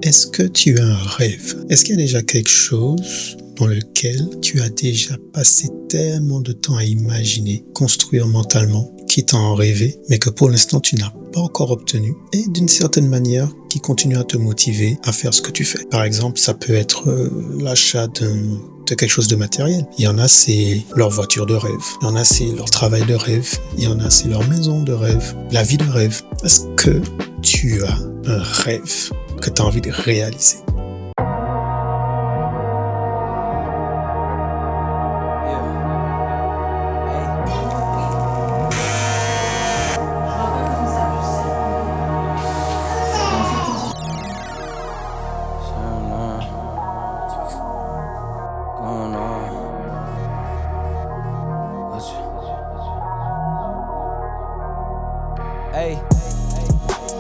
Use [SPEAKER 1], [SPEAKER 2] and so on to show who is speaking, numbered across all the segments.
[SPEAKER 1] Est-ce que tu as un rêve? Est-ce qu'il y a déjà quelque chose dans lequel tu as déjà passé tellement de temps à imaginer, construire mentalement, qui t'a en rêvé, mais que pour l'instant tu n'as pas encore obtenu, et d'une certaine manière qui continue à te motiver à faire ce que tu fais? Par exemple, ça peut être l'achat de quelque chose de matériel. Il y en a, c'est leur voiture de rêve. Il y en a, c'est leur travail de rêve. Il y en a, c'est leur maison de rêve. La vie de rêve. Est-ce que tu as un rêve que tu as envie de réaliser?
[SPEAKER 2] Hey,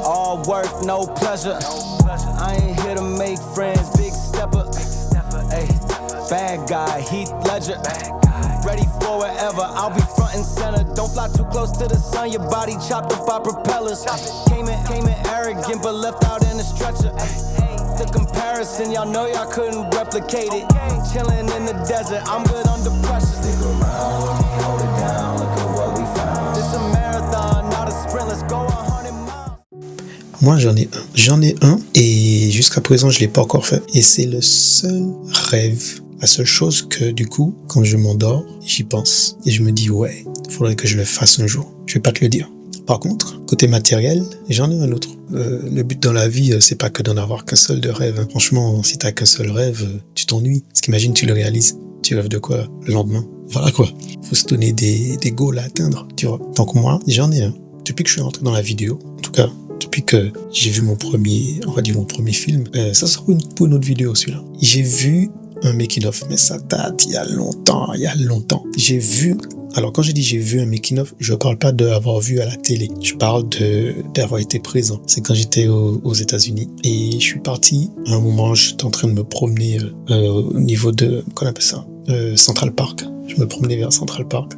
[SPEAKER 2] all work, no pleasure. I ain't here to make friends, big stepper. Hey, bad guy, Heath Ledger. Ready for wherever, I'll be front and center. Don't fly too close to the sun, your body chopped up by propellers. Came in arrogant, but left out in a stretcher. The comparison, y'all know y'all couldn't replicate it. Chilling in the desert, I'm good under pressure. Stick around, let me hold it down, look at what we found. This a marathon, not a sprint, let's go 100 miles.
[SPEAKER 1] Moi, j'en ai un et jusqu'à présent, je l'ai pas encore fait. Et c'est le seul rêve, la seule chose que du coup, quand je m'endors, j'y pense. Et je me dis, ouais, il faudrait que je le fasse un jour. Je vais pas te le dire. Par contre, côté matériel, j'en ai un autre. Le but dans la vie, c'est pas que d'en avoir qu'un seul de rêve. Franchement, si t'as qu'un seul rêve, tu t'ennuies. Parce qu'imagine, tu le réalises. Tu rêves de quoi le lendemain? Voilà quoi. Faut se donner des goals à atteindre, tu vois. Donc moi, j'en ai un. Depuis que je suis rentré dans la vidéo, en tout cas, depuis que j'ai vu mon premier film, ça sera pour une autre vidéo celui-là. J'ai vu un making-of, mais ça date il y a longtemps. J'ai vu, alors quand je dis j'ai vu un making-of, je parle pas d'avoir vu à la télé, je parle d'avoir été présent. C'est quand j'étais aux États-Unis et je suis parti, à un moment j'étais en train de me promener au niveau de, qu'on appelle ça, Central Park. Je me promenais vers Central Park.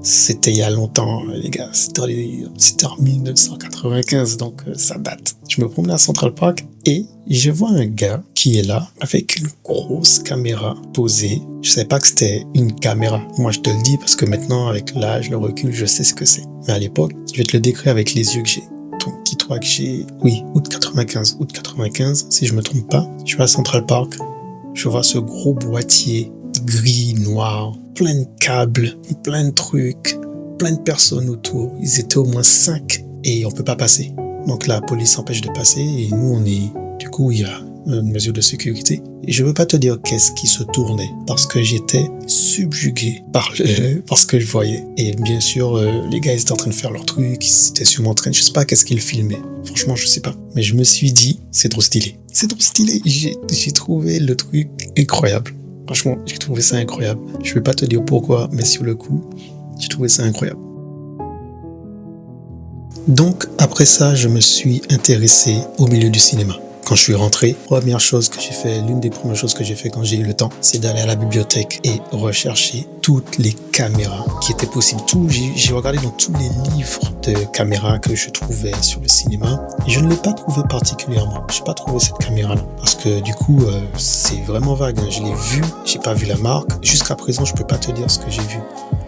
[SPEAKER 1] C'était il y a longtemps, les gars. C'était en 1995, donc ça date. Je me promenais à Central Park et je vois un gars qui est là avec une grosse caméra posée. Je savais pas que c'était une caméra. Moi, je te le dis parce que maintenant, avec l'âge, le recul, je sais ce que c'est. Mais à l'époque, je vais te le décrire avec les yeux que j'ai. Donc, dis-toi que j'ai, oui, août 95, si je me trompe pas. Je vais à Central Park. Je vois ce gros boîtier gris, noir, plein de câbles, plein de trucs, plein de personnes autour. Ils étaient au moins 5 et on peut pas passer. Donc la police empêche de passer et nous du coup il y a une mesure de sécurité. Et je veux pas te dire qu'est-ce qui se tournait parce que j'étais subjugué par ce que je voyais. Et bien sûr les gars ils étaient en train de faire leur truc, ils étaient sûrement en train, je sais pas qu'est-ce qu'ils filmaient. Franchement je sais pas. Mais je me suis dit c'est trop stylé. J'ai trouvé le truc incroyable. Franchement, j'ai trouvé ça incroyable. Je vais pas te dire pourquoi, mais sur le coup, j'ai trouvé ça incroyable. Donc, après ça, je me suis intéressé au milieu du cinéma. Quand je suis rentré, l'une des premières choses que j'ai fait quand j'ai eu le temps, c'est d'aller à la bibliothèque et rechercher toutes les caméras qui étaient possibles. J'ai regardé dans tous les livres de caméras que je trouvais sur le cinéma et je ne l'ai pas trouvé particulièrement. Je n'ai pas trouvé cette caméra-là parce que du coup, c'est vraiment vague. Je l'ai vue, j'ai pas vu la marque. Jusqu'à présent, je peux pas te dire ce que j'ai vu.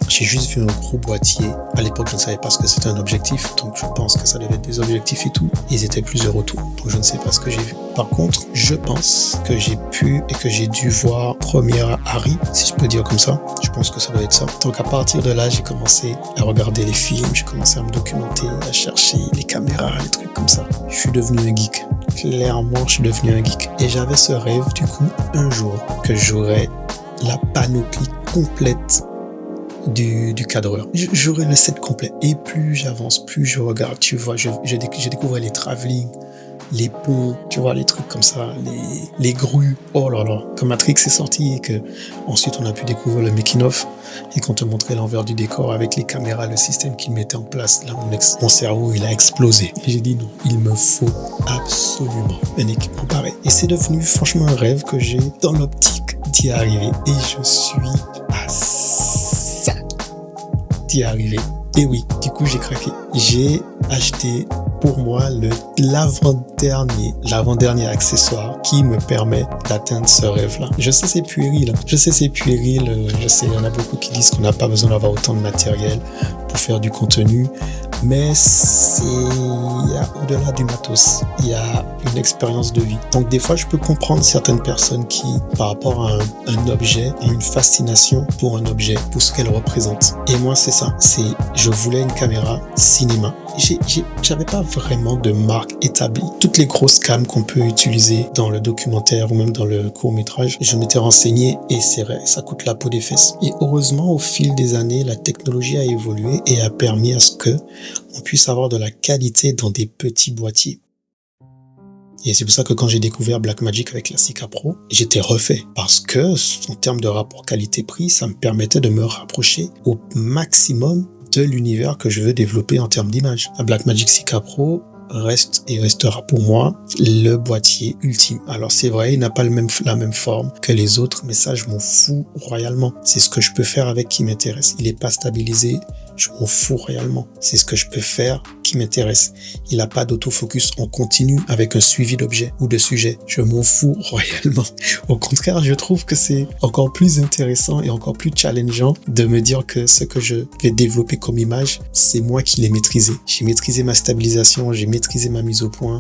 [SPEAKER 1] J'ai juste vu un gros boîtier. À l'époque, je ne savais pas ce que c'était un objectif, donc je pense que ça devait être des objectifs et tout. Ils étaient plusieurs autour, donc je ne sais pas ce que j'ai vu. Par contre, je pense que j'ai pu et que j'ai dû voir première Harry, si je peux dire comme ça. Je pense que ça doit être ça. Donc à partir de là, j'ai commencé à regarder les films, j'ai commencé à me documenter, à chercher les caméras, les trucs comme ça. Je suis devenu un geek. Clairement, je suis devenu un geek. Et j'avais ce rêve, du coup, un jour, que j'aurais la panoplie complète du cadreur. J'aurais le set complet. Et plus j'avance, plus je regarde, tu vois, je découvrais les travelling, les ponts, tu vois, les trucs comme ça, les grues. Oh là là, quand Matrix est sorti et que ensuite on a pu découvrir le making-of et qu'on te montrait l'envers du décor avec les caméras, le système qu'ils mettaient en place, là mon cerveau il a explosé. Et j'ai dit non, il me faut absolument un équipement pareil. Et c'est devenu franchement un rêve que j'ai dans l'optique d'y arriver. Et je suis à ça d'y arriver. Et oui, du coup j'ai craqué. J'ai acheté pour moi l'avant-dernier accessoire qui me permet d'atteindre ce rêve-là. Je sais, c'est puéril. Je sais, il y en a beaucoup qui disent qu'on n'a pas besoin d'avoir autant de matériel pour faire du contenu, mais il y a au-delà du matos, il y a une expérience de vie. Donc des fois, je peux comprendre certaines personnes qui, par rapport à un objet, ont une fascination pour un objet, pour ce qu'elle représente. Et moi, c'est ça. Je voulais une caméra cinéma. J'avais pas vraiment de marque établie. Toutes les grosses cams qu'on peut utiliser dans le documentaire ou même dans le court-métrage, je m'étais renseigné et c'est vrai, ça coûte la peau des fesses. Et heureusement, au fil des années, la technologie a évolué et a permis à ce que on puisse avoir de la qualité dans des petits boîtiers. Et c'est pour ça que quand j'ai découvert Blackmagic avec la Sika Pro, j'étais refait. Parce que, en termes de rapport qualité-prix, ça me permettait de me rapprocher au maximum de l'univers que je veux développer en termes d'image. La Blackmagic Sika Pro reste et restera pour moi le boîtier ultime. Alors c'est vrai, il n'a pas la même forme que les autres, mais ça je m'en fous royalement. C'est ce que je peux faire avec qui m'intéresse. Il n'est pas stabilisé, je m'en fous royalement. C'est ce que je peux faire qui m'intéresse. Il n'a pas d'autofocus en continu avec un suivi d'objets ou de sujets. Je m'en fous royalement. Au contraire, je trouve que c'est encore plus intéressant et encore plus challengeant de me dire que ce que je vais développer comme image, c'est moi qui l'ai maîtrisé. J'ai maîtrisé ma stabilisation, j'ai maîtrisé ma mise au point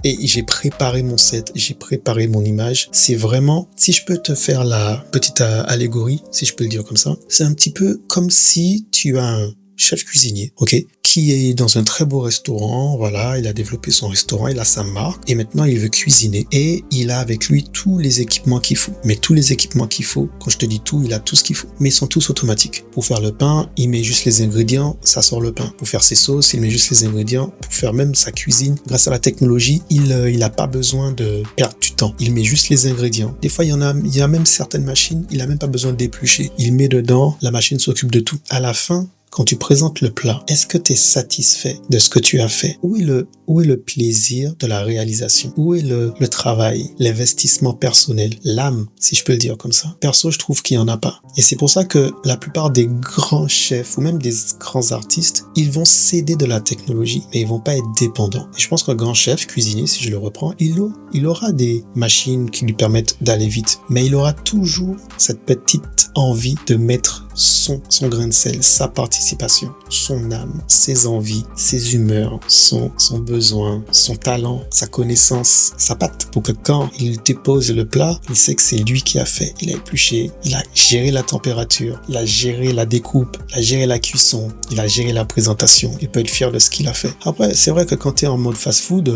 [SPEAKER 1] et j'ai préparé mon set, j'ai préparé mon image. C'est vraiment, si je peux te faire la petite allégorie, si je peux le dire comme ça, c'est un petit peu comme si tu as un chef cuisinier, ok, qui est dans un très beau restaurant, voilà, il a développé son restaurant, il a sa marque, et maintenant il veut cuisiner, et il a avec lui tous les équipements qu'il faut. Mais tous les équipements qu'il faut, quand je te dis tout, il a tout ce qu'il faut. Mais ils sont tous automatiques. Pour faire le pain, il met juste les ingrédients, ça sort le pain. Pour faire ses sauces, il met juste les ingrédients. Pour faire même sa cuisine, grâce à la technologie, il a pas besoin de perdre du temps. Il met juste les ingrédients. Des fois, il y a même certaines machines, il a même pas besoin de d'éplucher. Il met dedans, la machine s'occupe de tout. À la fin, quand tu présentes le plat, est-ce que tu es satisfait de ce que tu as fait? Où est le plaisir de la réalisation? Où est le travail, l'investissement personnel, l'âme, si je peux le dire comme ça? Perso, je trouve qu'il n'y en a pas. Et c'est pour ça que la plupart des grands chefs ou même des grands artistes, ils vont s'aider de la technologie, mais ils vont pas être dépendants. Et je pense qu'un grand chef, cuisinier, si je le reprends, il aura des machines qui lui permettent d'aller vite, mais il aura toujours cette petite envie de mettre son grain de sel, sa participation, son âme, ses envies, ses humeurs, son besoin, son talent, sa connaissance, sa patte, pour que quand il dépose le plat, il sait que c'est lui qui a fait. Il a épluché, il a géré la température, il a géré la découpe, il a géré la cuisson, il a géré la présentation. Il peut être fier de ce qu'il a fait. Après, c'est vrai que quand tu es en mode fast-food,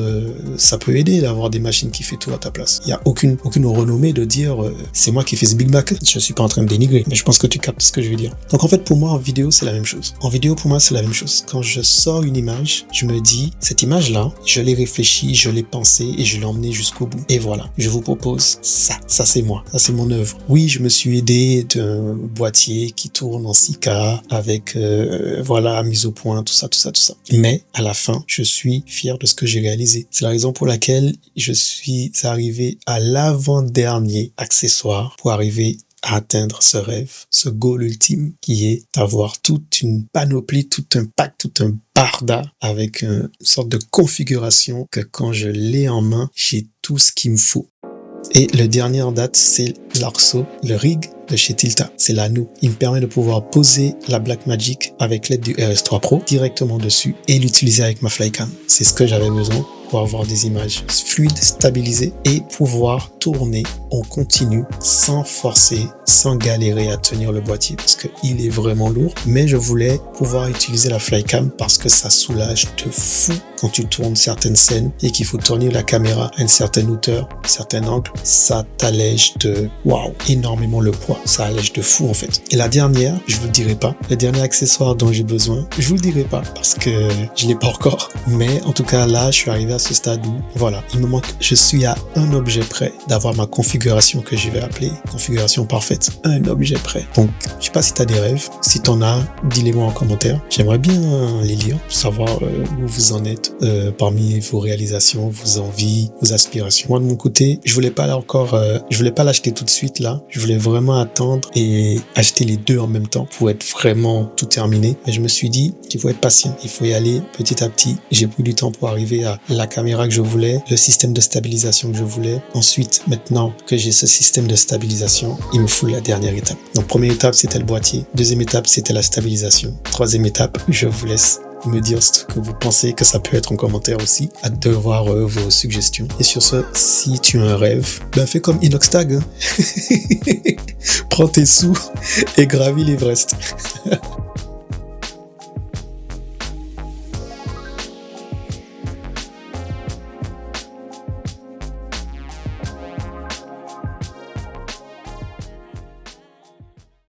[SPEAKER 1] ça peut aider d'avoir des machines qui font tout à ta place. Il n'y a aucune renommée de dire c'est moi qui fais ce Big Mac. Je suis pas en train de dénigrer, mais je pense que tu captes ce que je veux dire. Donc en fait, pour moi, en vidéo, c'est la même chose. En vidéo, pour moi, c'est la même chose. Quand je sors une image, je me dis, cette image-là, je l'ai réfléchie, je l'ai pensée et je l'ai emmenée jusqu'au bout. Et voilà, je vous propose ça. Ça, c'est moi. Ça, c'est mon œuvre. Oui, je me suis aidé d'un boîtier qui tourne en 6K avec, voilà, mise au point, tout ça. Mais à la fin, je suis fier de ce que j'ai réalisé. C'est la raison pour laquelle je suis arrivé à l'avant-dernier accessoire pour arriver à atteindre ce rêve, ce goal ultime qui est d'avoir toute une panoplie, tout un pack, tout un barda avec une sorte de configuration que quand je l'ai en main, j'ai tout ce qu'il me faut. Et le dernier en date, c'est l'Arxo, le rig de chez Tilta. C'est l'anneau. Il me permet de pouvoir poser la Blackmagic avec l'aide du RS3 Pro directement dessus et l'utiliser avec ma Flycam. C'est ce que j'avais besoin pour avoir des images fluides, stabilisées et pouvoir tourner en continu sans forcer, sans galérer à tenir le boîtier parce qu'il est vraiment lourd. Mais je voulais pouvoir utiliser la Flycam parce que ça soulage de fou quand tu tournes certaines scènes et qu'il faut tourner la caméra à une certaine hauteur, un certain angle. Ça t'allège de énormément le poids. Ça allège de fou en fait. Et la dernière, je vous le dirai pas. Le dernier accessoire dont j'ai besoin, je vous le dirai pas parce que je l'ai pas encore. Mais en tout cas là, je suis arrivé à ce stade où, voilà, il me manque, je suis à un objet près d'avoir ma configuration configuration que je vais appeler configuration parfaite, un objet prêt. Donc, je sais pas si tu as des rêves. Si tu en as, dis-les-moi en commentaire. J'aimerais bien les lire, savoir où vous en êtes parmi vos réalisations, vos envies, vos aspirations. Moi, de mon côté, je voulais pas l'acheter tout de suite là. Je voulais vraiment attendre et acheter les deux en même temps pour être vraiment tout terminé. Mais je me suis dit qu'il faut être patient. Il faut y aller petit à petit. J'ai pris du temps pour arriver à la caméra que je voulais, le système de stabilisation que je voulais. Ensuite, maintenant que j'ai ce système de stabilisation, il me faut la dernière étape. Donc, première étape, c'était le boîtier. Deuxième étape, c'était la stabilisation. Troisième étape, je vous laisse me dire ce que vous pensez, que ça peut être en commentaire aussi. Hâte de voir vos suggestions. Et sur ce, si tu as un rêve, ben fais comme Inoxtag. Prends tes sous et gravis l'Everest.